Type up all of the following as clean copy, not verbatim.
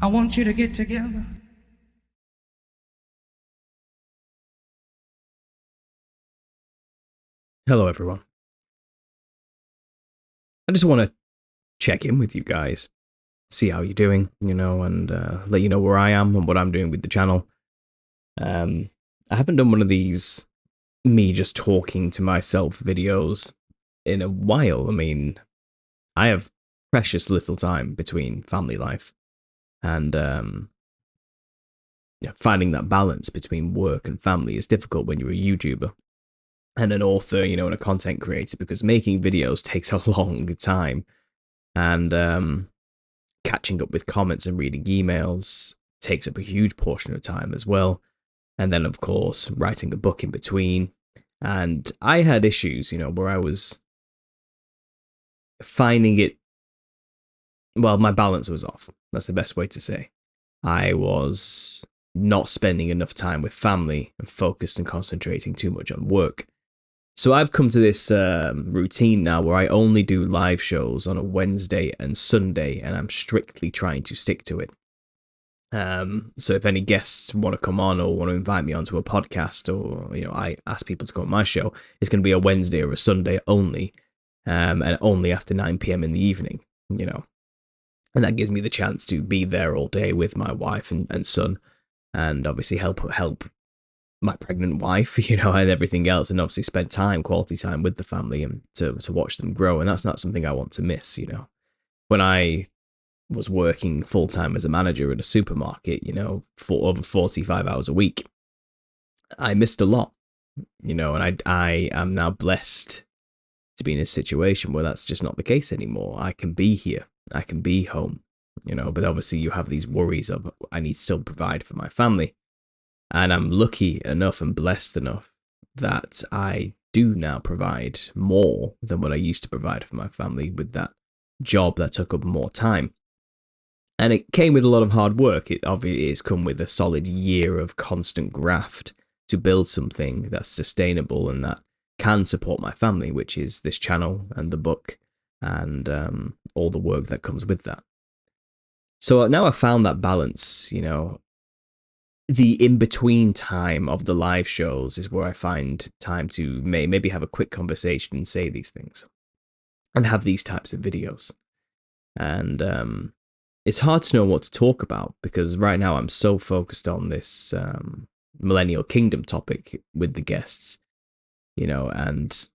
I want you to get together. Hello, everyone. I just want to check in with you guys, see how you're doing, and let you know where I am and what I'm doing with the channel. I haven't done one of these me just talking to myself videos in a while. I mean, I have precious little time between family life and finding that balance between work and family is difficult when you're a YouTuber and an author, and a content creator because making videos takes a long time. And catching up with comments and reading emails takes up a huge portion of time as well. And then, of course, writing a book in between. And I had issues, where I was finding it, well, my balance was off. That's the best way to say. I was not spending enough time with family and focused and concentrating too much on work. So I've come to this routine now where I only do live shows on a Wednesday and Sunday, and I'm strictly trying to stick to it. So if any guests want to come on or want to invite me onto a podcast, or I ask people to come on my show, it's going to be a Wednesday or a Sunday only, and only after 9 p.m. in the evening. And that gives me the chance to be there all day with my wife and son, and obviously help my pregnant wife, and everything else, and obviously spend quality time with the family and to watch them grow. And that's not something I want to miss. When I was working full time as a manager in a supermarket, for over 45 hours a week, I missed a lot, and I am now blessed to be in a situation where that's just not the case anymore. I can be here, I can be home, but obviously you have these worries of I need to still provide for my family. And I'm lucky enough and blessed enough that I do now provide more than what I used to provide for my family with that job that took up more time. And it came with a lot of hard work. It obviously has come with a solid year of constant graft to build something that's sustainable and that can support my family, which is this channel and the book and all the work that comes with that. So now I've found that balance, the in-between time of the live shows is where I find time to maybe have a quick conversation and say these things and have these types of videos. And it's hard to know what to talk about because right now I'm so focused on this Millennial Kingdom topic with the guests, and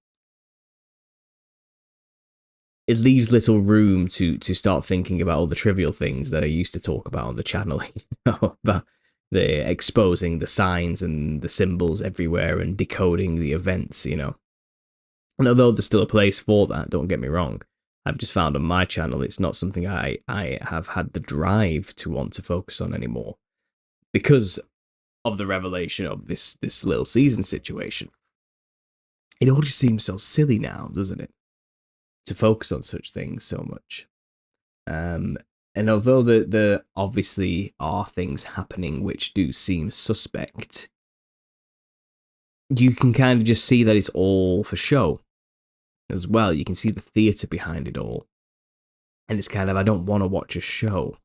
it leaves little room to start thinking about all the trivial things that I used to talk about on the channel, about the exposing the signs and the symbols everywhere and decoding the events, And although there's still a place for that, don't get me wrong, I've just found on my channel it's not something I have had the drive to want to focus on anymore because of the revelation of this little season situation. It all just seems so silly now, doesn't it? To focus on such things so much. Um, and although there obviously are things happening which do seem suspect, you can kind of just see that it's all for show as well. You can see the theatre behind it all. And it's kind of, I don't want to watch a show.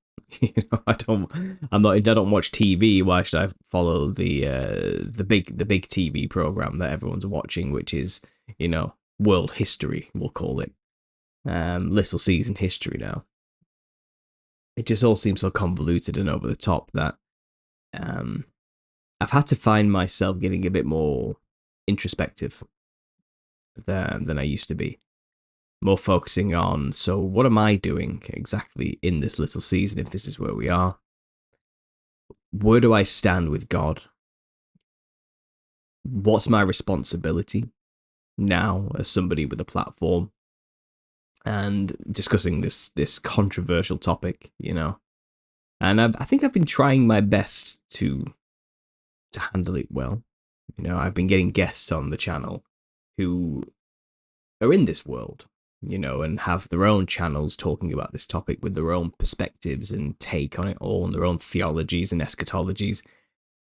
I don't watch TV. Why should I follow the big TV program that everyone's watching, which is, world history, we'll call it. Little season history now. It just all seems so convoluted and over the top that I've had to find myself getting a bit more introspective than I used to be. More focusing on, so what am I doing exactly in this little season if this is where we are? Where do I stand with God? What's my responsibility now as somebody with a platform? And discussing this controversial topic, And I think I've been trying my best to handle it well. I've been getting guests on the channel who are in this world, and have their own channels talking about this topic with their own perspectives and take on it all and their own theologies and eschatologies.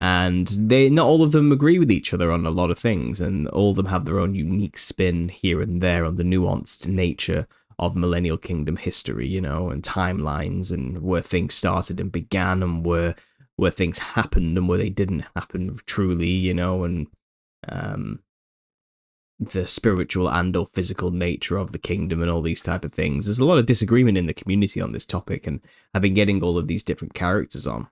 And not all of them agree with each other on a lot of things, and all of them have their own unique spin here and there on the nuanced nature of Millennial Kingdom history, you know, and timelines, and where things started and began, and where things happened and where they didn't happen truly, you know, and um, the spiritual and or physical nature of the kingdom and all these type of things. There's a lot of disagreement in the community on this topic, and I've been getting all of these different characters on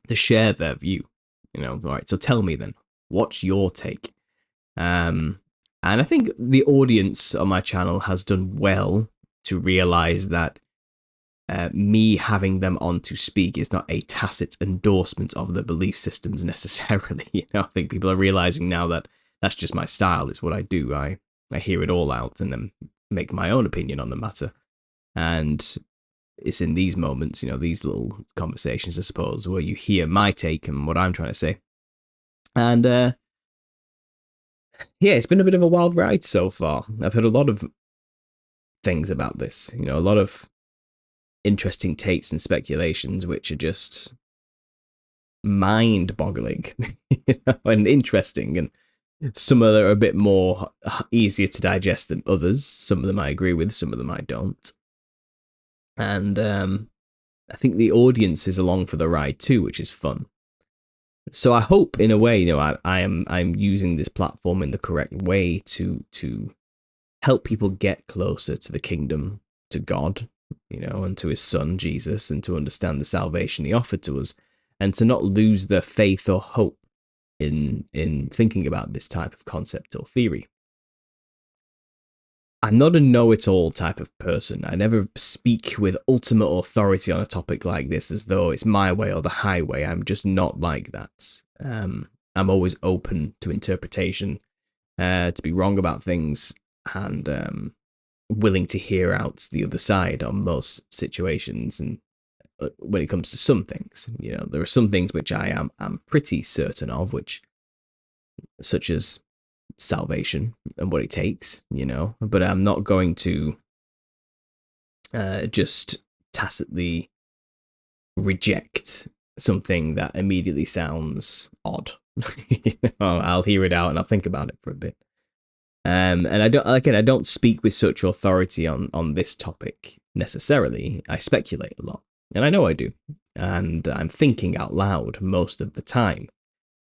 to share their view. You know, all right. So tell me then, what's your take? And I think the audience on my channel has done well to realize that me having them on to speak is not a tacit endorsement of the belief systems necessarily. You know, I think people are realizing now that that's just my style. It's what I do. I hear it all out and then make my own opinion on the matter. And it's in these moments, you know, these little conversations, I suppose, where you hear my take and what I'm trying to say. And yeah, it's been a bit of a wild ride so far. I've heard a lot of things about this, you know, a lot of interesting takes and speculations, which are just mind-boggling, you know, and interesting, and some of them are a bit more easier to digest than others. Some of them I agree with, some of them I don't. And I think the audience is along for the ride too, which is fun. So I hope, in a way, you know, I'm using this platform in the correct way to help people get closer to the kingdom, to God, you know, and to his son Jesus, and to understand the salvation he offered to us, and to not lose their faith or hope in thinking about this type of concept or theory. I'm not a know-it-all type of person. I never speak with ultimate authority on a topic like this as though it's my way or the highway. I'm just not like that. I'm always open to interpretation, to be wrong about things, and willing to hear out the other side on most situations. And when it comes to some things, you know, there are some things which I'm pretty certain of, which, such as salvation and what it takes, you know, but I'm not going to just tacitly reject something that immediately sounds odd. You know, I'll hear it out and I'll think about it for a bit. And I don't speak with such authority on this topic necessarily. I speculate a lot, and I know I do, and I'm thinking out loud most of the time.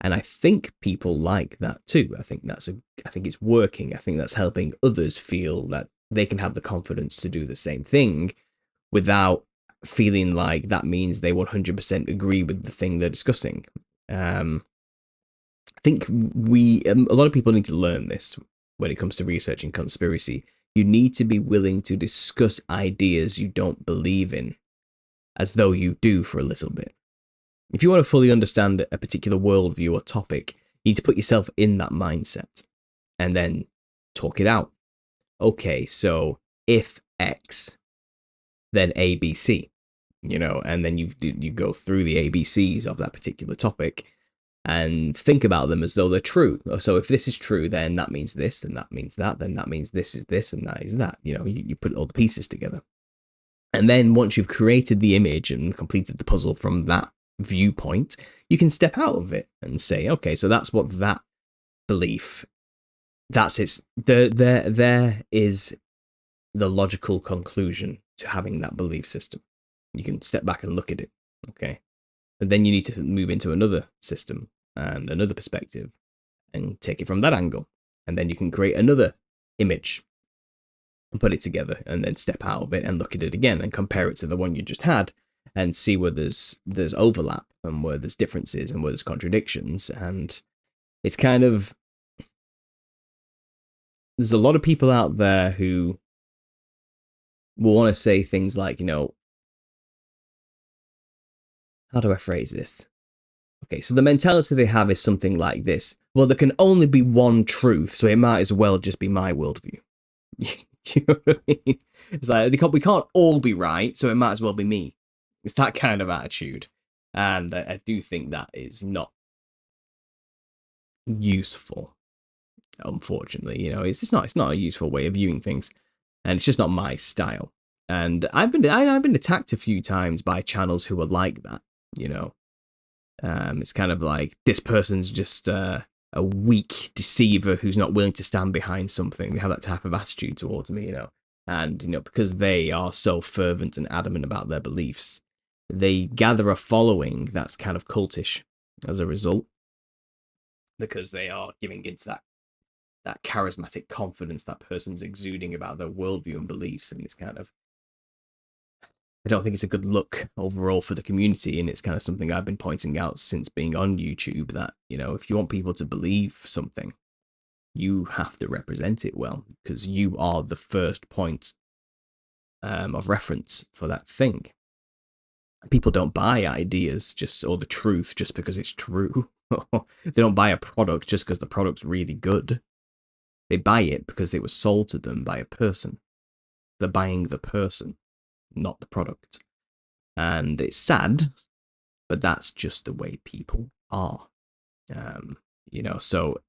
And I think people like that too. I think it's working. I think that's helping others feel that they can have the confidence to do the same thing without feeling like that means they 100% agree with the thing they're discussing. I think a lot of people need to learn this when it comes to researching conspiracy. You need to be willing to discuss ideas you don't believe in as though you do for a little bit. If you want to fully understand a particular worldview or topic, you need to put yourself in that mindset and then talk it out. Okay, so if X, then ABC, you know, and then you go through the ABCs of that particular topic and think about them as though they're true. So if this is true, then that means this, then that means that, then that means this is this, and that is that. You know, you put all the pieces together. And then once you've created the image and completed the puzzle from that viewpoint, you can step out of it and say, okay, so that's what that belief, that's its, there is the logical conclusion to having that belief system. You can step back and look at it, okay? But then you need to move into another system and another perspective and take it from that angle. And then you can create another image and put it together and then step out of it and look at it again and compare it to the one you just had and see where there's overlap and where there's differences and where there's contradictions. And it's kind of, there's a lot of people out there who will want to say things like, you know, how do I phrase this? Okay, so the mentality they have is something like this. Well, there can only be one truth, so it might as well just be my worldview. You know what I mean? It's like, we can't all be right, so it might as well be me. It's that kind of attitude. And I do think that is not useful, unfortunately. You know, it's not a useful way of viewing things. And it's just not my style. And I've been attacked a few times by channels who are like that, you know. It's kind of like, this person's just a weak deceiver who's not willing to stand behind something. They have that type of attitude towards me, you know. And, because they are so fervent and adamant about their beliefs, they gather a following that's kind of cultish as a result, because they are giving into that charismatic confidence that person's exuding about their worldview and beliefs. And it's kind of, I don't think it's a good look overall for the community. And it's kind of something I've been pointing out since being on YouTube, that, if you want people to believe something, you have to represent it well, because you are the first point of reference for that thing. People don't buy ideas or the truth just because it's true. They don't buy a product just because the product's really good. They buy it because it was sold to them by a person. They're buying the person, not the product. And it's sad, but that's just the way people are. So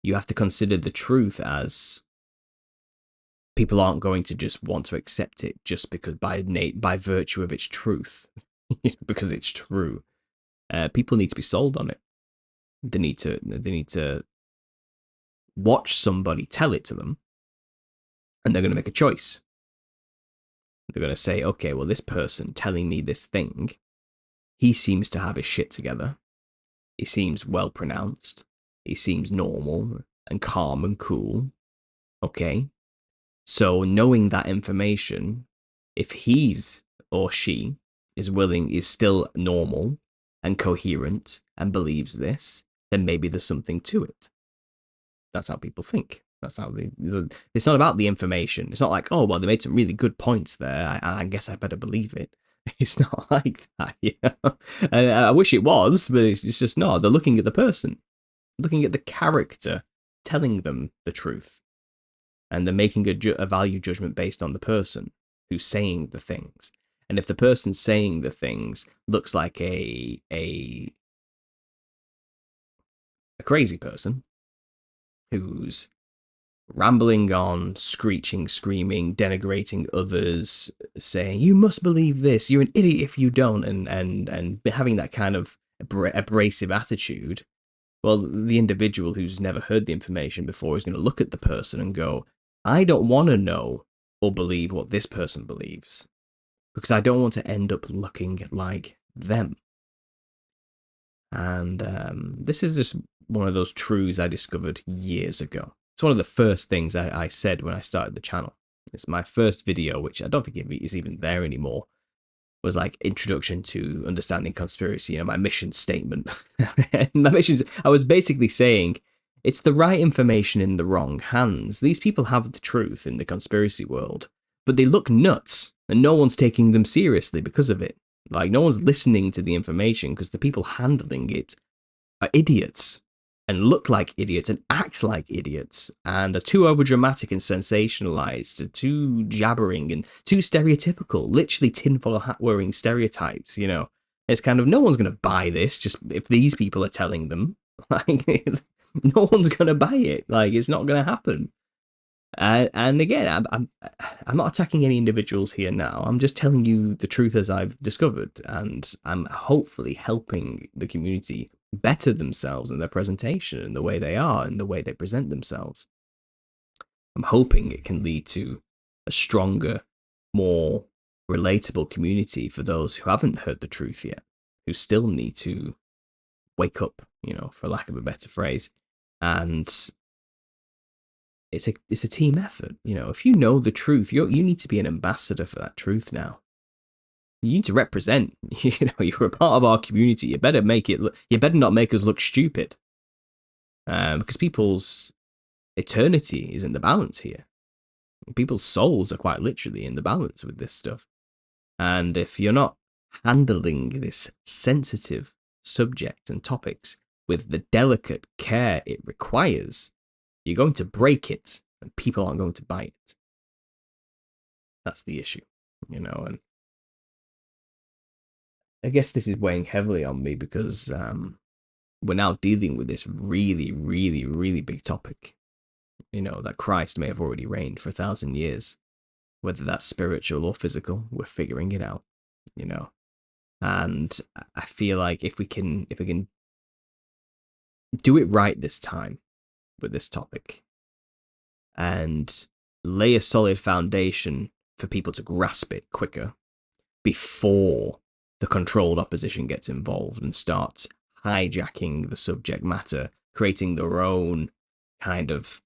you have to consider the truth as, people aren't going to just want to accept it just because by virtue of its truth, because it's true. People need to be sold on it. They need to watch somebody tell it to them, and they're going to make a choice. They're going to say, okay, well, this person telling me this thing, he seems to have his shit together. He seems well pronounced. He seems normal and calm and cool. Okay. So knowing that information, if he's or she is still normal and coherent and believes this, then maybe there's something to it. That's how people think. That's how it's not about the information. It's not like, oh, well, they made some really good points there, I guess I better believe it. It's not like that, And I wish it was, but it's just not. They're looking at the person, looking at the character telling them the truth, and they're making a value judgment based on the person who's saying the things. And if the person saying the things looks like a crazy person who's rambling on, screeching, screaming, denigrating others, saying, you must believe this, you're an idiot if you don't, and having that kind of abrasive attitude, well, the individual who's never heard the information before is going to look at the person and go, I don't want to know or believe what this person believes, because I don't want to end up looking like them. And this is just one of those truths I discovered years ago. It's one of the first things I said when I started the channel. It's my first video, which I don't think it is even there anymore, was like introduction to understanding conspiracy, my mission statement. I was basically saying, it's the right information in the wrong hands. These people have the truth in the conspiracy world, but they look nuts, and no one's taking them seriously because of it. Like, no one's listening to the information because the people handling it are idiots and look like idiots and act like idiots and are too overdramatic and sensationalized, too jabbering and too stereotypical, literally tinfoil hat wearing stereotypes. It's kind of, no one's going to buy this just if these people are telling them. Like, no one's going to buy it. Like, it's not going to happen. And again, I'm not attacking any individuals here now. I'm just telling you the truth as I've discovered, and I'm hopefully helping the community better themselves in their presentation and the way they are and the way they present themselves. I'm hoping it can lead to a stronger, more relatable community for those who haven't heard the truth yet, who still need to wake up, for lack of a better phrase. And it's a team effort. If you know the truth, you need to be an ambassador for that truth now. You need to represent. You're a part of our community. You better not make us look stupid. Because people's eternity is in the balance here. People's souls are quite literally in the balance with this stuff. And if you're not handling this sensitive subject and topics with the delicate care it requires, you're going to break it, and people aren't going to buy it. That's the issue, and I guess this is weighing heavily on me because we're now dealing with this really, really, really big topic, that Christ may have already reigned for 1,000 years, whether that's spiritual or physical, we're figuring it out, and I feel like if we can do it right this time with this topic, and lay a solid foundation for people to grasp it quicker before the controlled opposition gets involved and starts hijacking the subject matter, creating their own kind of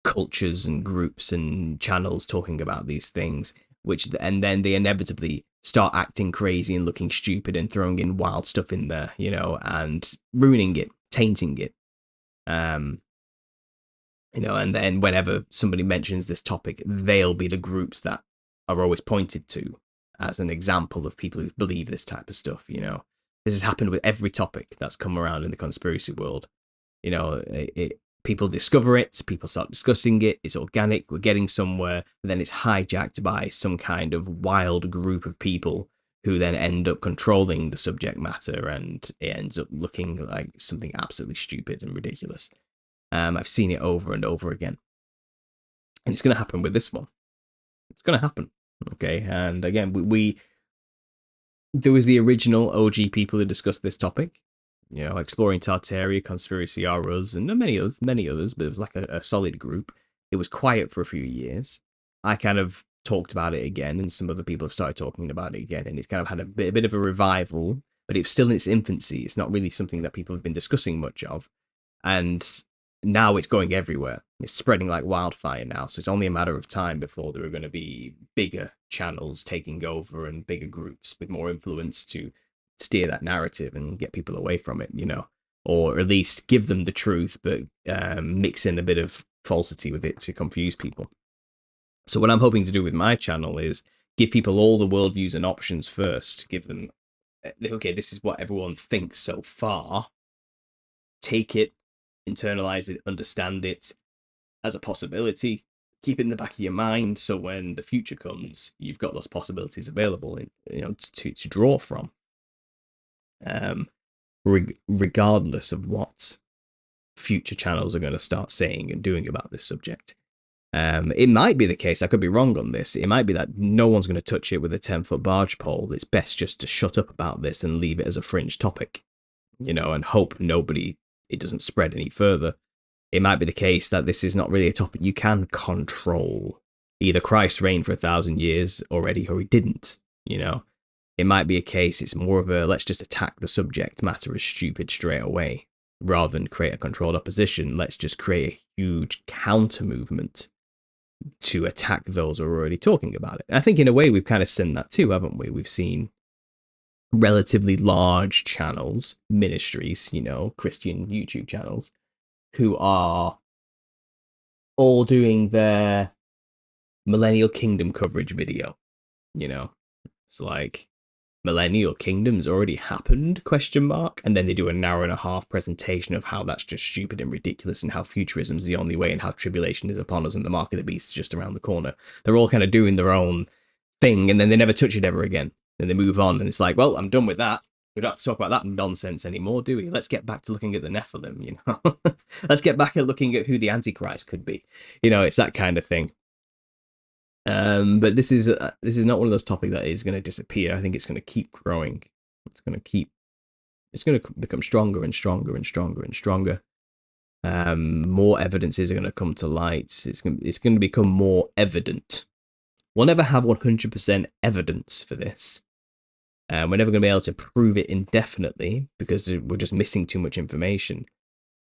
cultures and groups and channels talking about these things, which and then they inevitably start acting crazy and looking stupid and throwing in wild stuff in there, and ruining it, tainting it. Um, and then whenever somebody mentions this topic, they'll be the groups that are always pointed to as an example of people who believe this type of stuff. This has happened with every topic that's come around in the conspiracy world. People discover it, people start discussing it, it's organic, we're getting somewhere, and then it's hijacked by some kind of wild group of people who then end up controlling the subject matter, and it ends up looking like something absolutely stupid and ridiculous. I've seen it over and over again. And it's going to happen with this one. It's going to happen. Okay. And again, there was the original OG people who discussed this topic, Exploring Tartaria, Conspiracy R Us, and many others, but it was like a solid group. It was quiet for a few years. I kind of talked about it again, and some other people have started talking about it again, and it's kind of had a bit of a revival, but it's still in its infancy. It's not really something that people have been discussing much of. And now it's going everywhere. It's spreading like wildfire now. So it's only a matter of time before there are going to be bigger channels taking over and bigger groups with more influence to steer that narrative and get people away from it, or at least give them the truth, but mix in a bit of falsity with it to confuse people. So what I'm hoping to do with my channel is give people all the worldviews and options first. Give them, okay, this is what everyone thinks so far. Take it, internalize it, understand it as a possibility, keep it in the back of your mind, so when the future comes, you've got those possibilities available, to draw from. Regardless of what future channels are going to start saying and doing about this subject. It might be the case, I could be wrong on this, it might be that no one's going to touch it with a 10-foot barge pole. It's best just to shut up about this and leave it as a fringe topic, and hope it doesn't spread any further. It might be the case that this is not really a topic you can control. Either Christ reigned for 1,000 years already, or he didn't, It might be a case it's more of a, let's just attack the subject matter as stupid straight away. Rather than create a controlled opposition, let's just create a huge counter movement to attack those who are already talking about it. And I think in a way we've kind of seen that too, haven't we? We've seen relatively large channels, ministries, Christian YouTube channels, who are all doing their Millennial Kingdom coverage video. It's like, Millennial Kingdom's already happened, ? And then they do an hour and a half presentation of how that's just stupid and ridiculous, and how futurism is the only way, and how tribulation is upon us and the mark of the beast is just around the corner. They're all kind of doing their own thing, and then they never touch it ever again. Then they move on, and it's like, well, I'm done with that. We don't have to talk about that nonsense anymore, do we? Let's get back to looking at the Nephilim, Let's get back at looking at who the Antichrist could be. It's that kind of thing. But this is not one of those topics that is going to disappear. I think it's going to keep growing. It's going to become stronger and stronger and stronger and stronger. More evidences are going to come to light. It's going to become more evident. We'll never have 100% evidence for this. We're never going to be able to prove it indefinitely because we're just missing too much information.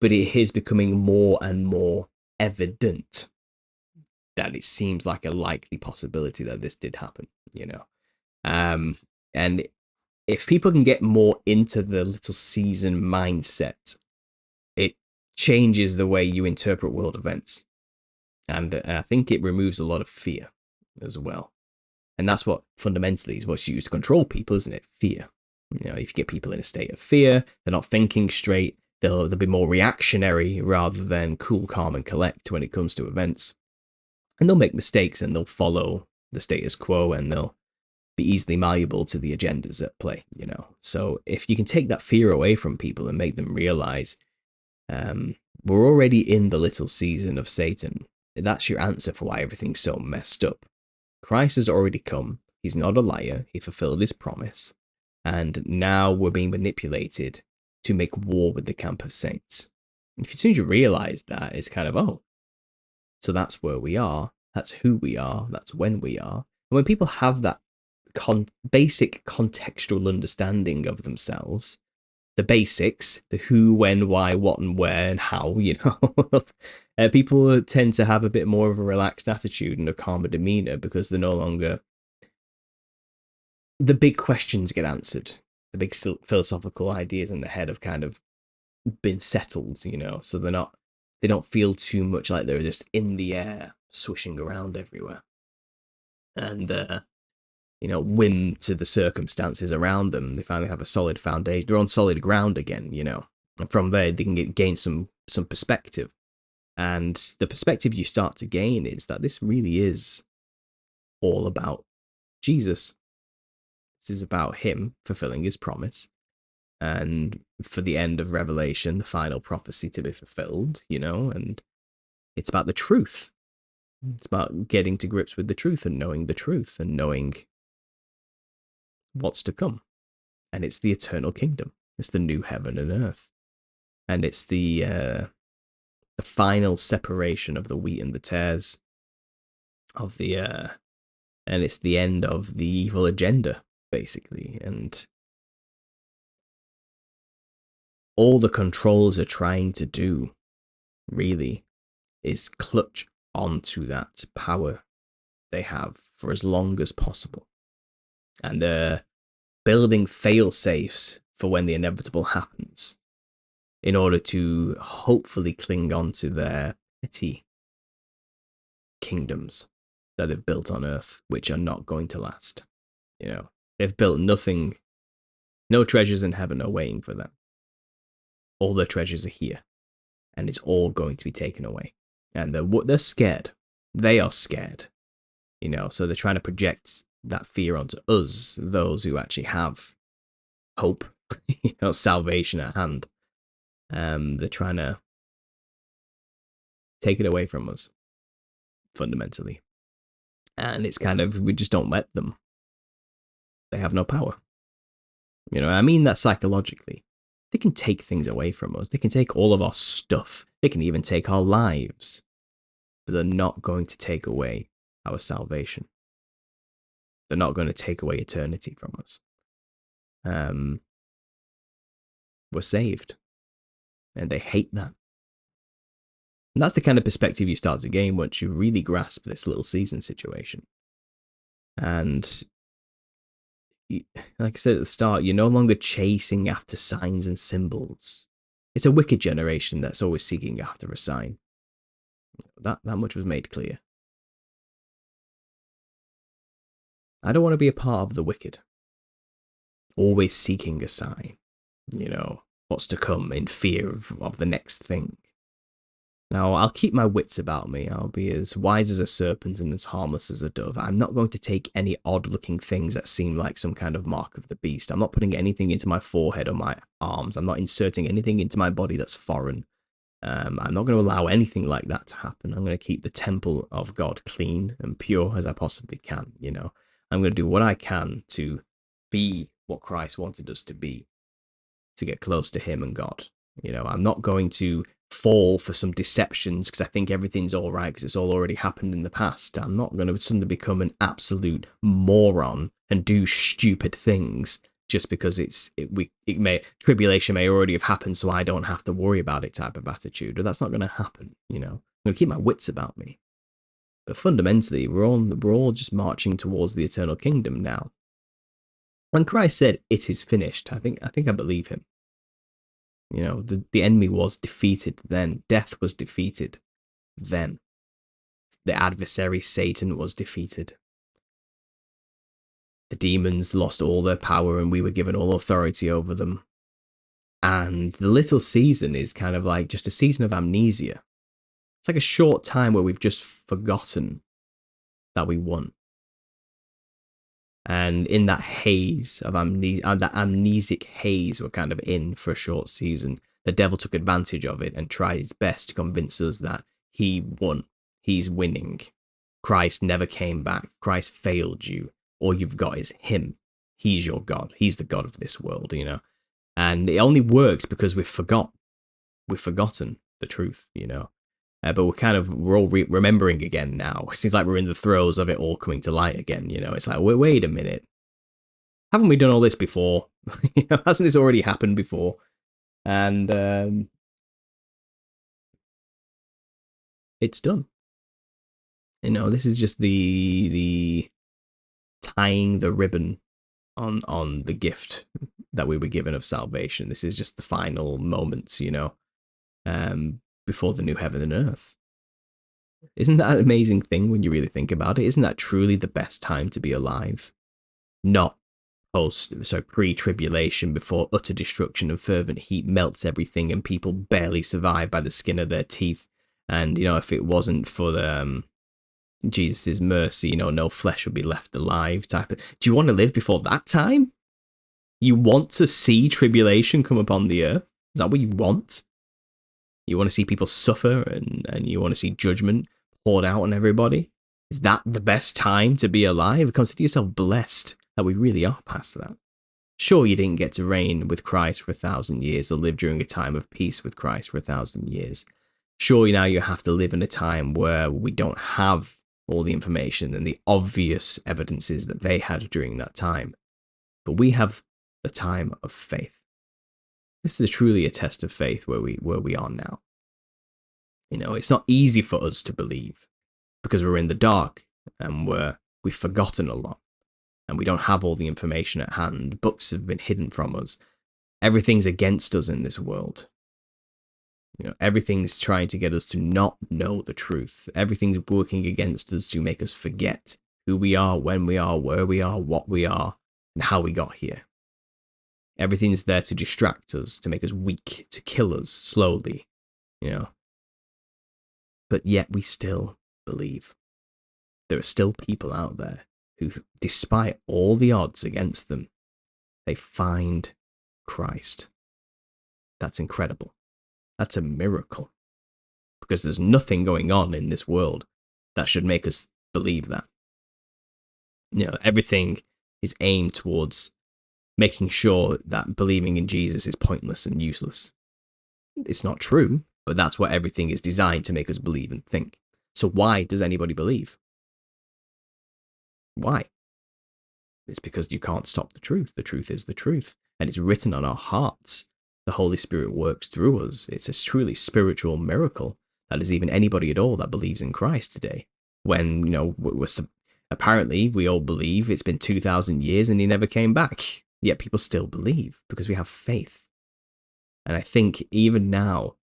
But it is becoming more and more evident that it seems like a likely possibility that this did happen, and if people can get more into the little season mindset, it changes the way you interpret world events, and I think it removes a lot of fear as well. And that's what fundamentally is what's used to control people, isn't it? Fear. If you get people in a state of fear, they're not thinking straight, they'll be more reactionary rather than cool, calm, and collect when it comes to events. And they'll make mistakes, and they'll follow the status quo, and they'll be easily malleable to the agendas at play, So if you can take that fear away from people and make them realize we're already in the little season of Satan, that's your answer for why everything's so messed up. Christ has already come. He's not a liar. He fulfilled his promise. And now we're being manipulated to make war with the camp of saints. If you soon as you realize that, it's kind of, oh, so that's where we are. That's who we are. That's when we are. And when people have that basic contextual understanding of themselves, the basics, the who, when, why, what, and where, and how, people tend to have a bit more of a relaxed attitude and a calmer demeanor because they're no longer, the big questions get answered. The big philosophical ideas in the head have kind of been settled, so they don't feel too much like they're just in the air, swishing around everywhere. And, whim to the circumstances around them. They finally have a solid foundation. They're on solid ground again, And from there, they can gain some perspective. And the perspective you start to gain is that this really is all about Jesus. This is about him fulfilling his promise. And for the end of Revelation, the final prophecy to be fulfilled, and it's about the truth. It's about getting to grips with the truth and knowing the truth and knowing what's to come. And it's the eternal kingdom. It's the new heaven and earth. And it's the final separation of the wheat and the tares of and it's the end of the evil agenda, basically. And all the controls are trying to do, really, is clutch onto that power they have for as long as possible. And they're building fail safes for when the inevitable happens in order to hopefully cling on to their petty kingdoms that they've built on Earth, which are not going to last. They've built nothing, no treasures in heaven are waiting for them. All their treasures are here, and it's all going to be taken away. And they're scared. They are scared, so they're trying to project that fear onto us, those who actually have hope, salvation at hand. They're trying to take it away from us, fundamentally. And it's kind of, we just don't let them. They have no power. I mean that psychologically. They can take things away from us. They can take all of our stuff. They can even take our lives. But they're not going to take away our salvation. They're not going to take away eternity from us. We're saved. And they hate that. And that's the kind of perspective you start to gain once you really grasp this little season situation. And like I said at the start, you're no longer chasing after signs and symbols. It's a wicked generation that's always seeking after a sign. That much was made clear. I don't want to be a part of the wicked. Always seeking a sign. What's to come in fear of the next thing. Now, I'll keep my wits about me. I'll be as wise as a serpent and as harmless as a dove. I'm not going to take any odd-looking things that seem like some kind of mark of the beast. I'm not putting anything into my forehead or my arms. I'm not inserting anything into my body that's foreign. I'm not going to allow anything like that to happen. I'm going to keep the temple of God clean and pure as I possibly can, I'm going to do what I can to be what Christ wanted us to be, to get close to him and God. I'm not going to fall for some deceptions because I think everything's all right because it's all already happened in the past. I'm not going to suddenly become an absolute moron and do stupid things just because tribulation may already have happened, so I don't have to worry about it type of attitude. But that's not going to happen. I'm going to keep my wits about me. But fundamentally, we're all just marching towards the eternal kingdom now. When Christ said, "It is finished," I think I believe him. The enemy was defeated then. Death was defeated then. The adversary, Satan, was defeated. The demons lost all their power and we were given all authority over them. And the little season is kind of like just a season of amnesia. It's like a short time where we've just forgotten that we won. And in that haze of that amnesic haze we're kind of in for a short season, the devil took advantage of it and tried his best to convince us that he won. He's winning. Christ never came back. Christ failed you. All you've got is him. He's your God. He's the God of this world, And it only works because we've forgotten the truth, But we're all remembering again now. It seems like we're in the throes of it all coming to light again. It's like, wait a minute, haven't we done all this before? Hasn't this already happened before? And it's done. This is just the tying the ribbon on the gift that we were given of salvation. This is just the final moments, before the new heaven and earth. Isn't that an amazing thing when you really think about it? Isn't that truly the best time to be alive? Not pre-tribulation, before utter destruction and fervent heat melts everything and people barely survive by the skin of their teeth. And if it wasn't for the Jesus' mercy, no flesh would be left alive. Do you want to live before that time? You want to see tribulation come upon the earth? Is that what you want? You want to see people suffer and you want to see judgment poured out on everybody? Is that the best time to be alive? Consider yourself blessed that we really are past that. Sure, you didn't get to reign with Christ for 1,000 years or live during a time of peace with Christ for 1,000 years. Sure, now you have to live in a time where we don't have all the information and the obvious evidences that they had during that time. But we have the time of faith. This is truly a test of faith where we are now. It's not easy for us to believe because we're in the dark and we've forgotten a lot and we don't have all the information at hand. Books have been hidden from us. Everything's against us in this world. Everything's trying to get us to not know the truth. Everything's working against us to make us forget who we are, when we are, where we are, what we are, and how we got here. Everything's there to distract us, to make us weak, to kill us slowly, But yet we still believe. There are still people out there who, despite all the odds against them, they find Christ. That's incredible. That's a miracle. Because there's nothing going on in this world that should make us believe that. Everything is aimed towards making sure that believing in Jesus is pointless and useless. It's not true, but that's what everything is designed to make us believe and think. So why does anybody believe? Why? It's because you can't stop the truth. The truth is the truth, and it's written on our hearts. The Holy Spirit works through us. It's a truly spiritual miracle that is even anybody at all that believes in Christ today. When, apparently we all believe it's been 2,000 years and he never came back. Yet people still believe because we have faith. And I think even now,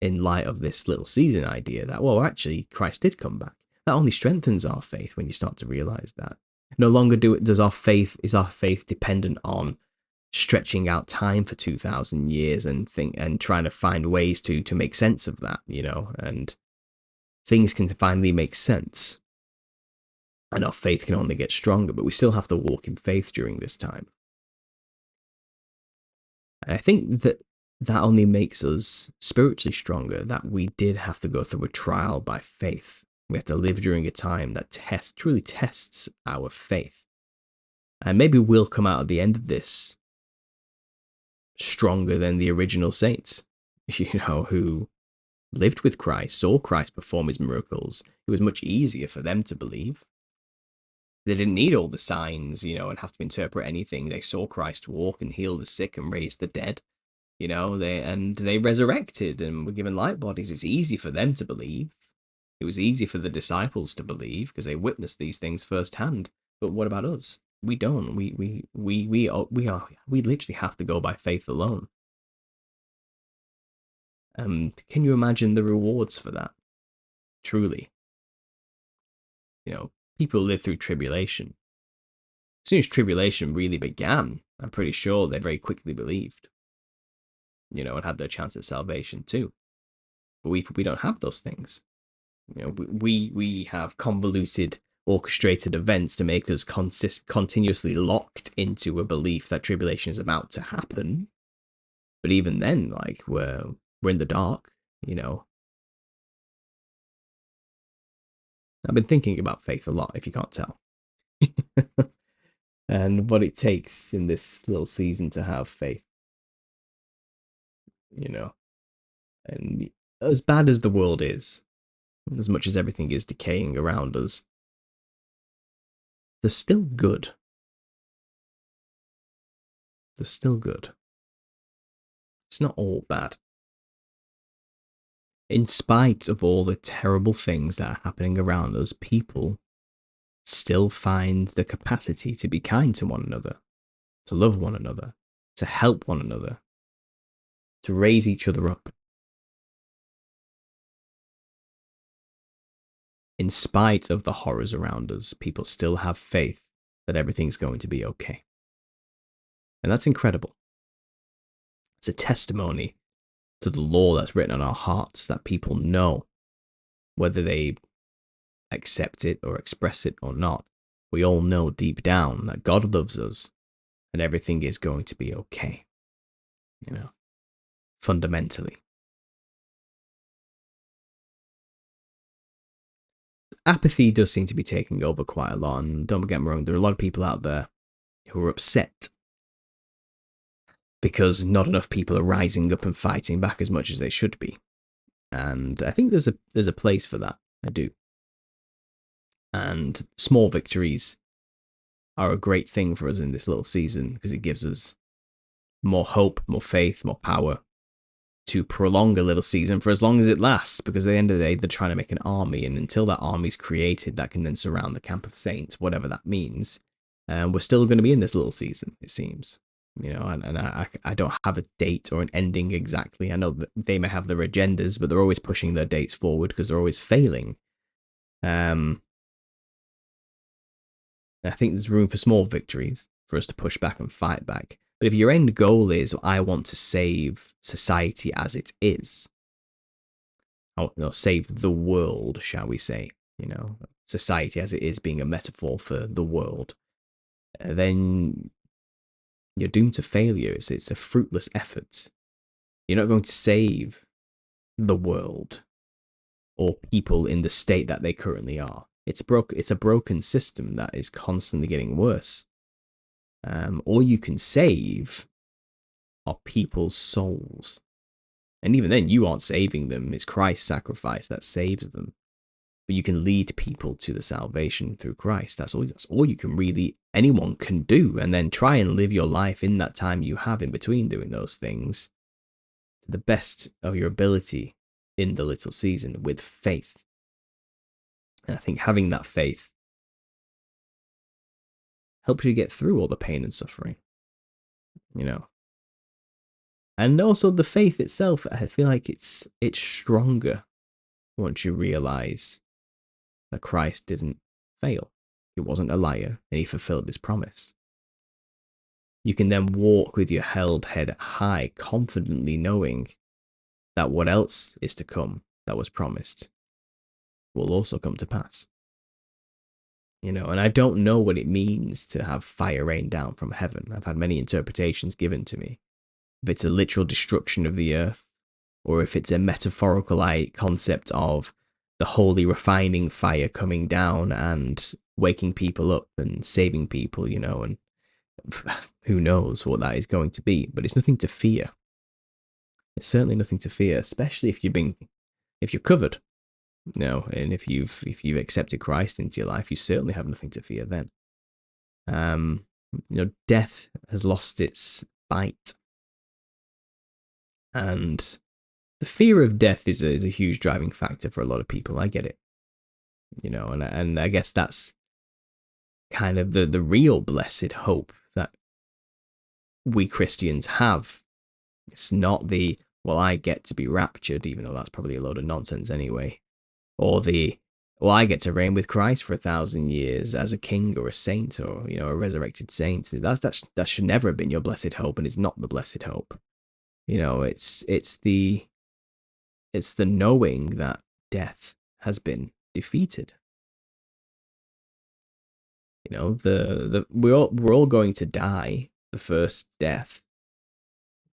in light of this little season idea that, actually, Christ did come back, that only strengthens our faith when you start to realize that. No longer is our faith dependent on stretching out time for 2,000 years and trying to find ways to make sense of that, and things can finally make sense. And our faith can only get stronger, but we still have to walk in faith during this time. And I think that only makes us spiritually stronger, that we did have to go through a trial by faith. We have to live during a time that truly tests our faith. And maybe we'll come out at the end of this stronger than the original saints, who lived with Christ, saw Christ perform his miracles. It was much easier for them to believe. They didn't need all the signs, and have to interpret anything. They saw Christ walk and heal the sick and raise the dead. They resurrected and were given light bodies. It's easy for them to believe. It was easy for the disciples to believe because they witnessed these things firsthand. But what about us? We don't. We literally have to go by faith alone. Can you imagine the rewards for that? Truly, people live through tribulation. As soon as tribulation really began, I'm pretty sure they very quickly believed. And had their chance at salvation too. But we don't have those things. We have convoluted, orchestrated events to make us continuously locked into a belief that tribulation is about to happen. But even then, we're in the dark. I've been thinking about faith a lot, if you can't tell, and what it takes in this little season to have faith. And as bad as the world is, as much as everything is decaying around us, there's still good. There's still good. It's not all bad. In spite of all the terrible things that are happening around us, people still find the capacity to be kind to one another, to love one another, to help one another, to raise each other up. In spite of the horrors around us, people still have faith that everything's going to be okay. And that's incredible. It's a testimony to the law that's written on our hearts that people know, whether they accept it or express it or not. We all know deep down that God loves us and everything is going to be okay. You know, fundamentally. Apathy does seem to be taking over quite a lot, and don't get me wrong, there are a lot of people out there who are upset because not enough people are rising up and fighting back as much as they should be. And I think there's a place for that. I do. And small victories are a great thing for us in this little season because it gives us more hope, more faith, more power to prolong a little season for as long as it lasts, because at the end of the day, they're trying to make an army, and until that army's created, that can then surround the camp of saints, whatever that means, we're still going to be in this little season, it seems. You know, and I don't have a date or an ending exactly. I know that they may have their agendas, but they're always pushing their dates forward because they're always failing. I think there's room for small victories for us to push back and fight back. But if your end goal is, I want to save society as it is, or save the world, shall we say, society as it is being a metaphor for the world, then you're doomed to failure. It's a fruitless effort. You're not going to save the world or people in the state that they currently are. It's a broken system that is constantly getting worse. All you can save are people's souls. And even then, you aren't saving them. It's Christ's sacrifice that saves them. But you can lead people to the salvation through Christ. That's all you can really, anyone can do. And then try and live your life in that time you have in between doing those things to the best of your ability in the little season with faith. And I think having that faith helps you get through all the pain and suffering, And also the faith itself, I feel like it's stronger once you realize that Christ didn't fail. He wasn't a liar, and he fulfilled his promise. You can then walk with your held head high, confidently knowing that what else is to come that was promised will also come to pass. And I don't know what it means to have fire rain down from heaven. I've had many interpretations given to me. If it's a literal destruction of the earth, or if it's a metaphorical concept of the holy refining fire coming down and waking people up and saving people, and who knows what that is going to be. But it's nothing to fear. It's certainly nothing to fear, especially if you're covered. And if you've accepted Christ into your life, you certainly have nothing to fear then. Death has lost its bite, and the fear of death is a huge driving factor for a lot of people. I get it, and I guess that's kind of the real blessed hope that we Christians have. It's not I get to be raptured, even though that's probably a load of nonsense anyway. Or I get to reign with Christ for 1,000 years as a king or a saint or, a resurrected saint. That should never have been your blessed hope, and it's not the blessed hope. It's the knowing that death has been defeated. We're all going to die the first death.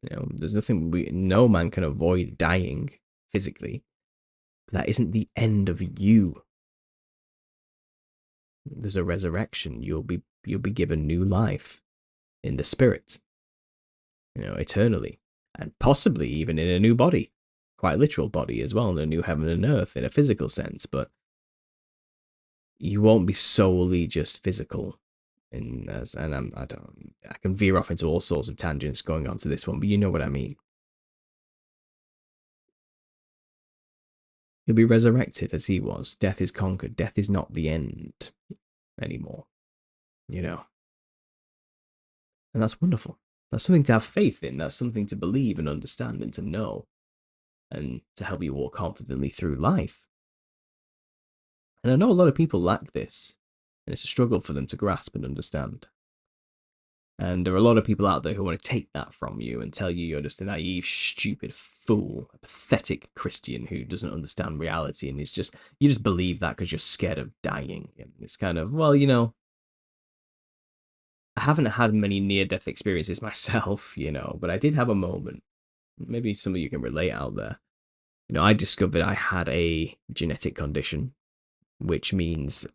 There's nothing no man can avoid dying physically. But that isn't the end of you. There's a resurrection. You'll be given new life in the spirit, eternally, and possibly even in a new body. quite literal body as well, and a new heaven and earth in a physical sense, but you won't be solely just physical. I can veer off into all sorts of tangents going on to this one, but you know what I mean. You'll be resurrected as he was. Death is conquered. Death is not the end anymore, you know. And that's wonderful. That's something to have faith in. That's something to believe and understand and to know, and to help you walk confidently through life. And I know a lot of people lack this, and it's a struggle for them to grasp and understand. And there are a lot of people out there who want to take that from you and tell you you're just a naive, stupid fool, a pathetic Christian who doesn't understand reality, and you just believe that because you're scared of dying. And it's kind of, well, I haven't had many near-death experiences myself, but I did have a moment. Maybe some of you can relate out there. I discovered I had a genetic condition, which means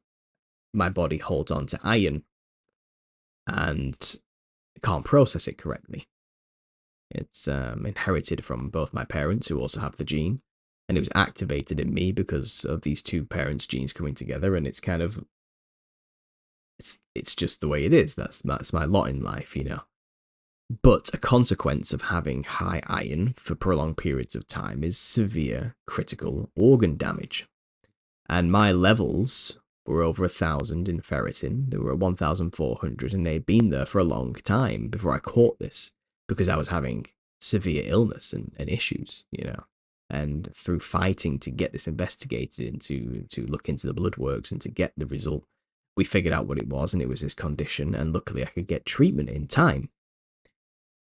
my body holds on to iron and can't process it correctly. It's inherited from both my parents, who also have the gene, and it was activated in me because of these two parents' genes coming together. And it's kind of, it's just the way it is. That's my lot in life. But a consequence of having high iron for prolonged periods of time is severe critical organ damage. And my levels were over 1,000 in ferritin. They were at 1,400, and they'd been there for a long time before I caught this, because I was having severe illness and issues. And through fighting to get this investigated and to look into the blood works and to get the result, we figured out what it was, and it was this condition, and luckily I could get treatment in time.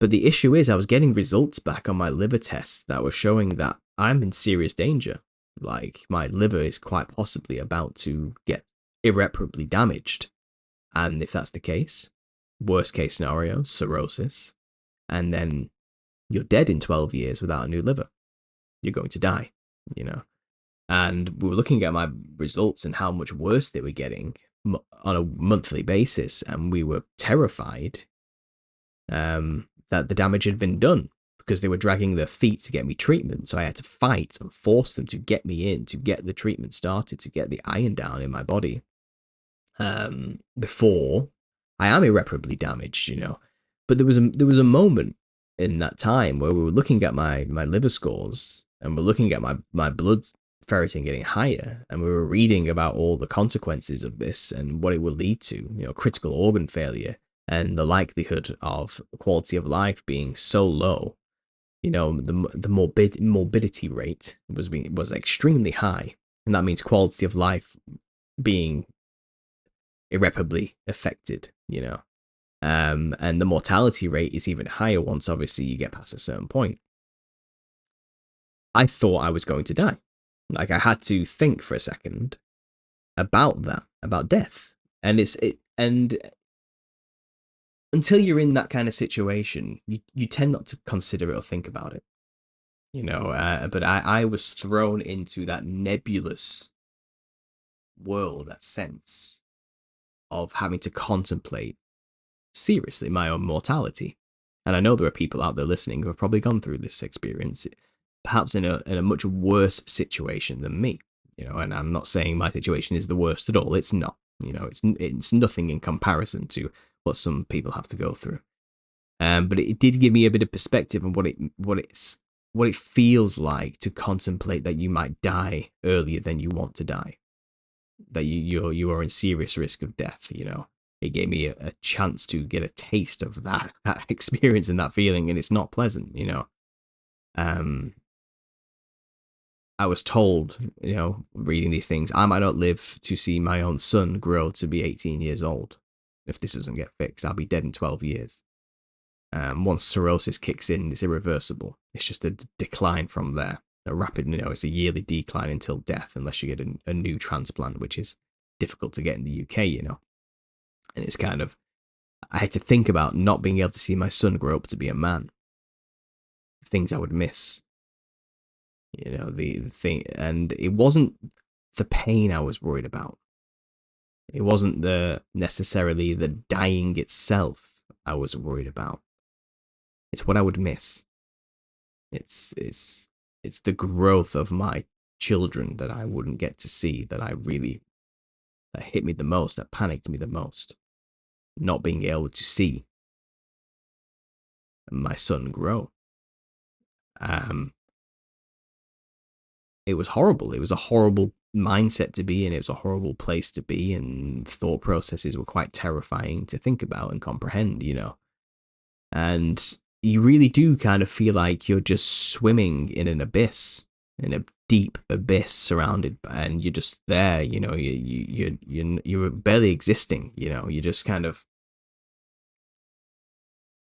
But the issue is I was getting results back on my liver tests that were showing that I'm in serious danger. Like, my liver is quite possibly about to get irreparably damaged. And if that's the case, worst case scenario, cirrhosis, and then you're dead in 12 years without a new liver. You're going to die. And we were looking at my results and how much worse they were getting on a monthly basis, and we were terrified that the damage had been done, because they were dragging their feet to get me treatment. So I had to fight and force them to get me in, to get the treatment started, to get the iron down in my body before I am irreparably damaged. But there was a moment in that time where we were looking at my liver scores, and we're looking at my blood ferritin getting higher, and we were reading about all the consequences of this and what it will lead to, critical organ failure, and the likelihood of quality of life being so low. The morbidity rate was extremely high, and that means quality of life being irreparably affected. And the mortality rate is even higher once, obviously, you get past a certain point. I thought I was going to die. Like, I had to think for a second about that, about death. And and until you're in that kind of situation, you tend not to consider it or think about it. But I was thrown into that nebulous world, that sense of having to contemplate seriously my own mortality. And I know there are people out there listening who have probably gone through this experience, perhaps in a much worse situation than me. And I'm not saying my situation is the worst at all. It's not. It's nothing in comparison to what some people have to go through. But it did give me a bit of perspective on what it feels like to contemplate that you might die earlier than you want to die, that you are in serious risk of death. It gave me a chance to get a taste of that experience and that feeling, and it's not pleasant. I was told, reading these things, I might not live to see my own son grow to be 18 years old. If this doesn't get fixed, I'll be dead in 12 years. Once cirrhosis kicks in, it's irreversible. It's just a decline from there. A rapid, it's a yearly decline until death, unless you get a new transplant, which is difficult to get in the UK. And it's kind of, I had to think about not being able to see my son grow up to be a man. Things I would miss. The thing, and it wasn't the pain I was worried about. It wasn't necessarily the dying itself I was worried about. It's what I would miss. It's it's the growth of my children that I wouldn't get to see that I really that hit me the most, that panicked me the most. Not being able to see my son grow. Um, it was horrible. It was a horrible mindset to be in. It was a horrible place to be, and thought processes were quite terrifying to think about and comprehend. And you really do kind of feel like you're just swimming in an abyss, in a deep abyss, surrounded, and you're just there. You're barely existing. You're just kind of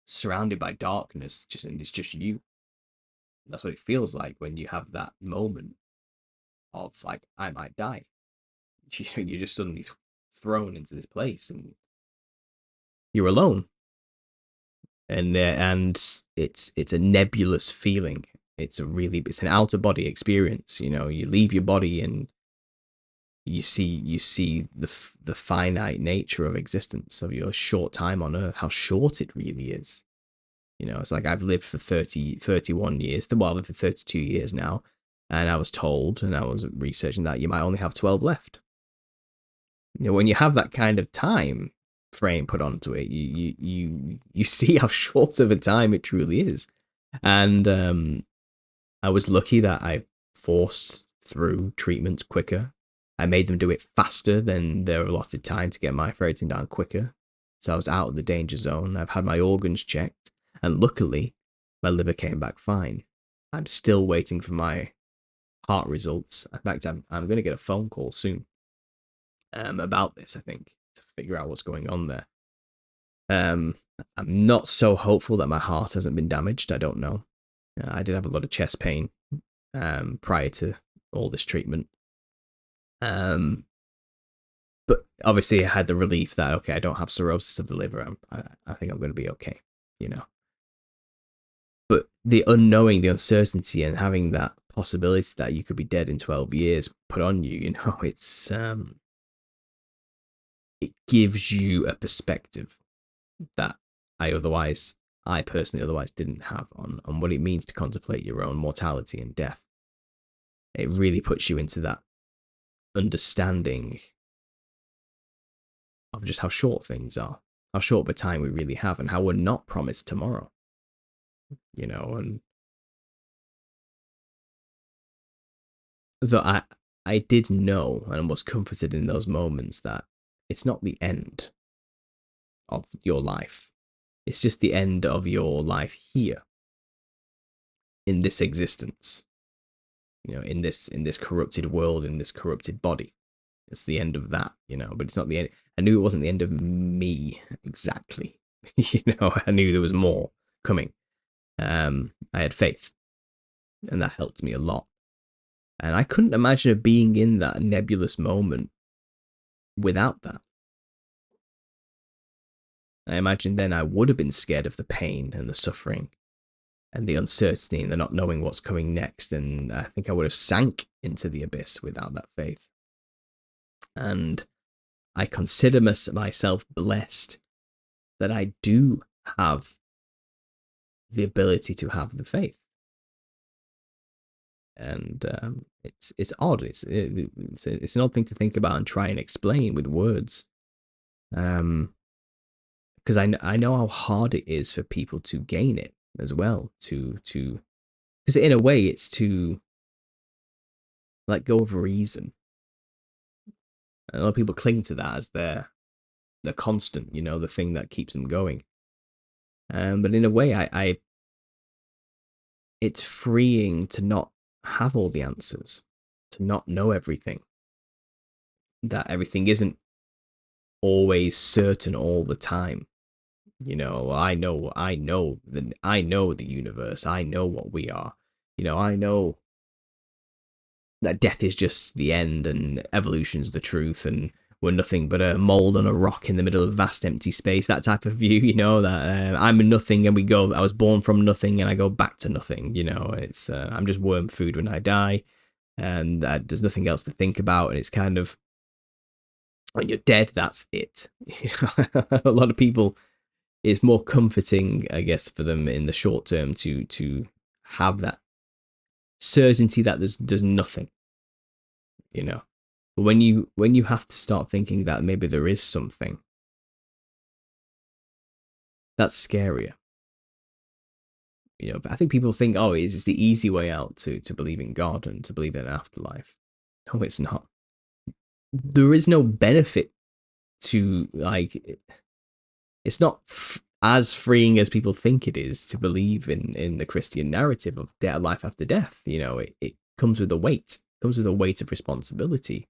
surrounded by darkness, and it's just you. That's what it feels like when you have that moment of like, I might die. You're just suddenly thrown into this place, and you're alone, and it's a nebulous feeling. It's an out of body experience. You leave your body and you see the finite nature of existence, of your short time on earth, how short it really is. It's like I've lived for 31 years, well, I've lived for 32 years now, and I was told, and I was researching, that you might only have 12 left. When you have that kind of time frame put onto it, you see how short of a time it truly is. And I was lucky that I forced through treatments quicker. I made them do it faster than their allotted time to get my ferritin down quicker. So I was out of the danger zone. I've had my organs checked, and luckily, my liver came back fine. I'm still waiting for my heart results. In fact, I'm going to get a phone call soon about this, I think, to figure out what's going on there. Um, I'm not so hopeful that my heart hasn't been damaged. I don't know. I did have a lot of chest pain prior to all this treatment. But obviously, I had the relief that, okay, I don't have cirrhosis of the liver. I think I'm going to be okay, you know. But the unknowing, the uncertainty, and having that possibility that you could be dead in 12 years put on you, it gives you a perspective that I personally otherwise didn't have on what it means to contemplate your own mortality and death. It really puts you into that understanding of just how short things are, how short of a time we really have, and how we're not promised tomorrow. And though I did know and was comforted in those moments that it's not the end of your life. It's just the end of your life here, in this existence, in this corrupted world, in this corrupted body. It's the end of that, but it's not the end. I knew it wasn't the end of me exactly. I knew there was more coming. I had faith, and that helped me a lot. And I couldn't imagine being in that nebulous moment without that. I imagine then I would have been scared of the pain and the suffering and the uncertainty and the not knowing what's coming next. And I think I would have sank into the abyss without that faith. And I consider myself blessed that I do have the ability to have the faith. And it's odd. It's an odd thing to think about and try and explain with words. Because I know how hard it is for people to gain it as well. Because in a way it's to let go of reason. A lot of people cling to that as their constant, the thing that keeps them going. But in a way, I it's freeing to not have all the answers, to not know everything, that everything isn't always certain all the time. I know the universe. I know what we are. I know that death is just the end and evolution's the truth, and we're nothing but a mold on a rock in the middle of vast empty space. That type of view, that I'm nothing and I was born from nothing and I go back to nothing. It's I'm just worm food when I die, and there's nothing else to think about. And it's kind of, when you're dead, that's it. A lot of people, it's more comforting, I guess, for them in the short term to have that certainty that there's nothing, you know. But when you have to start thinking that maybe there is something, that's scarier. You know, but I think people think, oh, it's the easy way out to believe in God and to believe in an afterlife. No, it's not. There is no benefit to like. It's not as freeing as people think it is to believe in the Christian narrative of life after death. You know, it comes with a weight. It comes with a weight of responsibility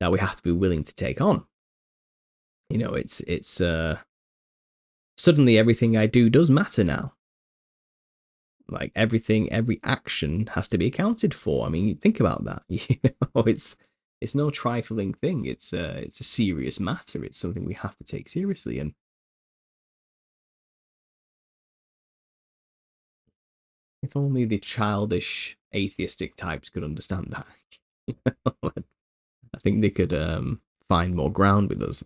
that we have to be willing to take on. You know, it's suddenly everything I do does matter now. Like everything, every action has to be accounted for. I mean, think about that. You know, it's no trifling thing. It's a serious matter. It's something we have to take seriously. And if only the childish atheistic types could understand that, you know, I think they could find more ground with us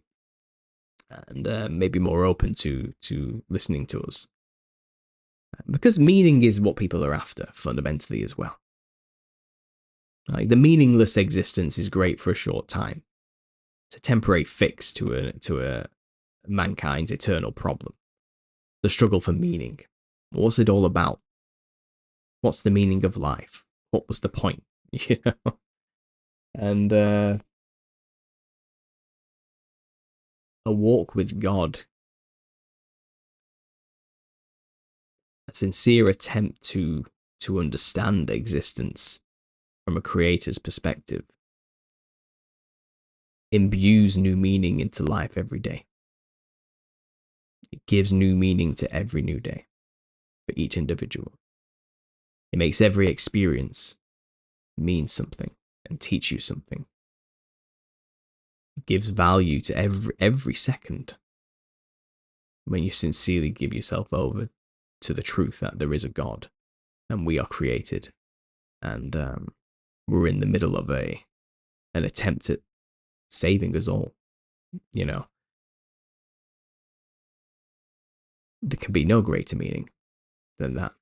and maybe more open to listening to us. Because meaning is what people are after fundamentally as well. Like the meaningless existence is great for a short time. It's a temporary fix to a mankind's eternal problem. The struggle for meaning. What's it all about? What's the meaning of life? What was the point? You know? And a walk with God, a sincere attempt to understand existence from a creator's perspective, imbues new meaning into life every day. It gives new meaning to every new day for each individual. It makes every experience mean something and teach you something. It gives value to every second when you sincerely give yourself over to the truth that there is a God and we are created and we're in the middle of an attempt at saving us all. You know, there can be no greater meaning than that.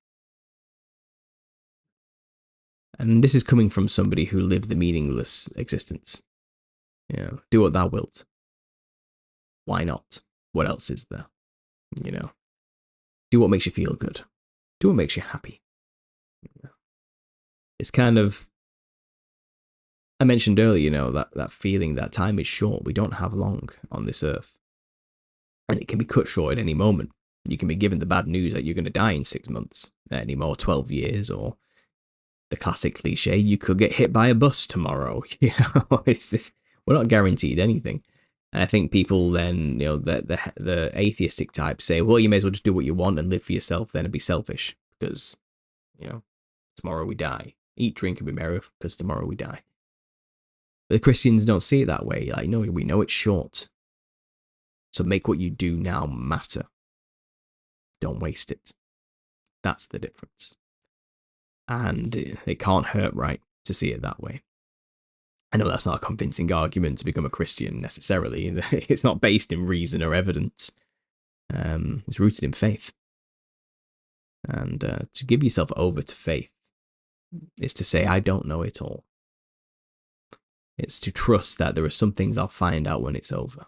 And this is coming from somebody who lived the meaningless existence. You know, do what thou wilt. Why not? What else is there? You know, do what makes you feel good. Do what makes you happy. It's kind of, I mentioned earlier, you know, that feeling that time is short. We don't have long on this earth. And it can be cut short at any moment. You can be given the bad news that you're going to die in 6 months, anymore, 12 years, or the classic cliche, you could get hit by a bus tomorrow. You know, we're not guaranteed anything. And I think people then, you know, the atheistic types say, well, you may as well just do what you want and live for yourself then and be selfish because, you know, tomorrow we die. Eat, drink, and be merry because tomorrow we die. But the Christians don't see it that way. Like, no, we know it's short. So make what you do now matter. Don't waste it. That's the difference. And it can't hurt, right, to see it that way. I know that's not a convincing argument to become a Christian necessarily. It's not based in reason or evidence. It's rooted in faith. And to give yourself over to faith is to say, I don't know it all. It's to trust that there are some things I'll find out when it's over.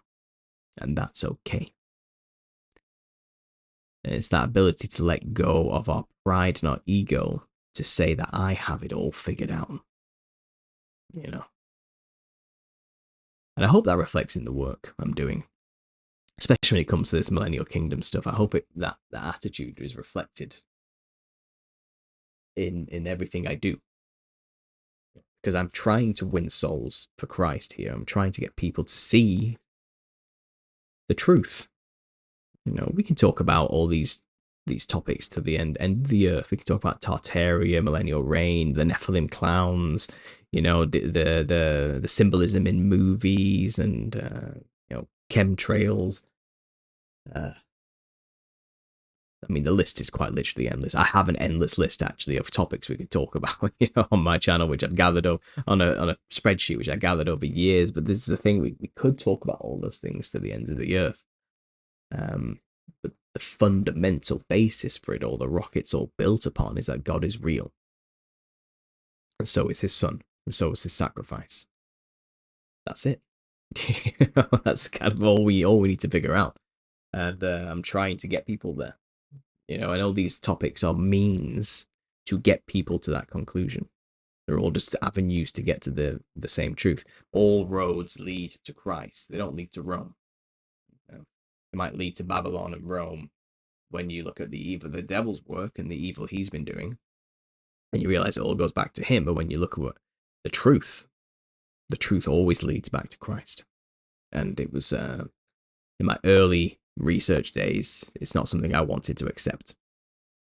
And that's okay. And it's that ability to let go of our pride and our ego to say that I have it all figured out. You know. And I hope that reflects in the work I'm doing, especially when it comes to this millennial kingdom stuff. I hope that attitude is reflected in everything I do, because I'm trying to win souls for Christ here. I'm trying to get people to see the truth. You know, we can talk about all these topics to the end of the earth. We can talk about Tartaria, millennial reign, the Nephilim clowns, you know, the symbolism in movies and you know, chemtrails. I mean, the list is quite literally endless. I have an endless list actually of topics we could talk about, you know, on my channel, which I've gathered on a spreadsheet, which I gathered over years. But this is the thing: we could talk about all those things to the ends of the earth. But the fundamental basis for it all, the rock it's all built upon, is that God is real. and so is his son, and so is his sacrifice. That's it. That's kind of all we need to figure out. And I'm trying to get people there. I know these topics are means to get people to that conclusion. They're all just avenues to get to the same truth. All roads lead to Christ. They don't lead to Rome. They might lead to Babylon and Rome when you look at the evil, the devil's work and the evil he's been doing, and you realize it all goes back to him. But when you look at the truth always leads back to Christ. And it was in my early research days, it's not something I wanted to accept,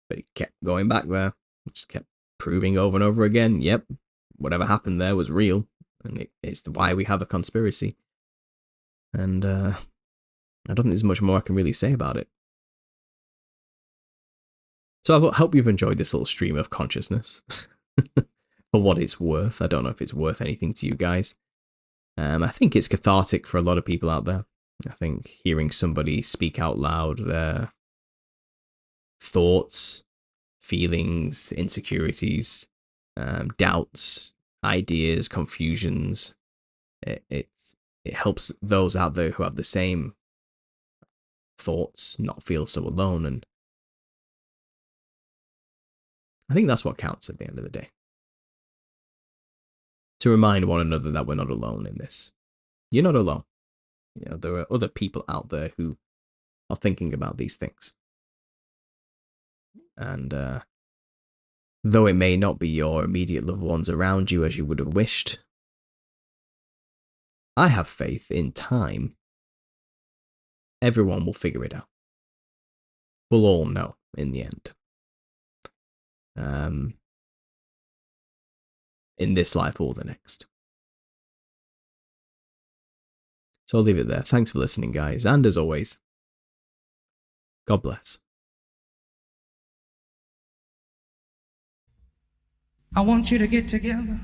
but it kept going back there. It just kept proving over and over again, yep, whatever happened there was real, and it's why we have a conspiracy. And I don't think there's much more I can really say about it. So I hope you've enjoyed this little stream of consciousness. For what it's worth. I don't know if it's worth anything to you guys. I think it's cathartic for a lot of people out there. I think hearing somebody speak out loud their thoughts, feelings, insecurities, doubts, ideas, confusions, it helps those out there who have the same thoughts not feel so alone. And I think that's what counts at the end of the day. To remind one another that we're not alone in this. You're not alone. There are other people out there who are thinking about these things. And though it may not be your immediate loved ones around you as you would have wished, I have faith in time. Everyone will figure it out. We'll all know in the end. In this life or the next. So I'll leave it there. Thanks for listening, guys. And as always, God bless. I want you to get together.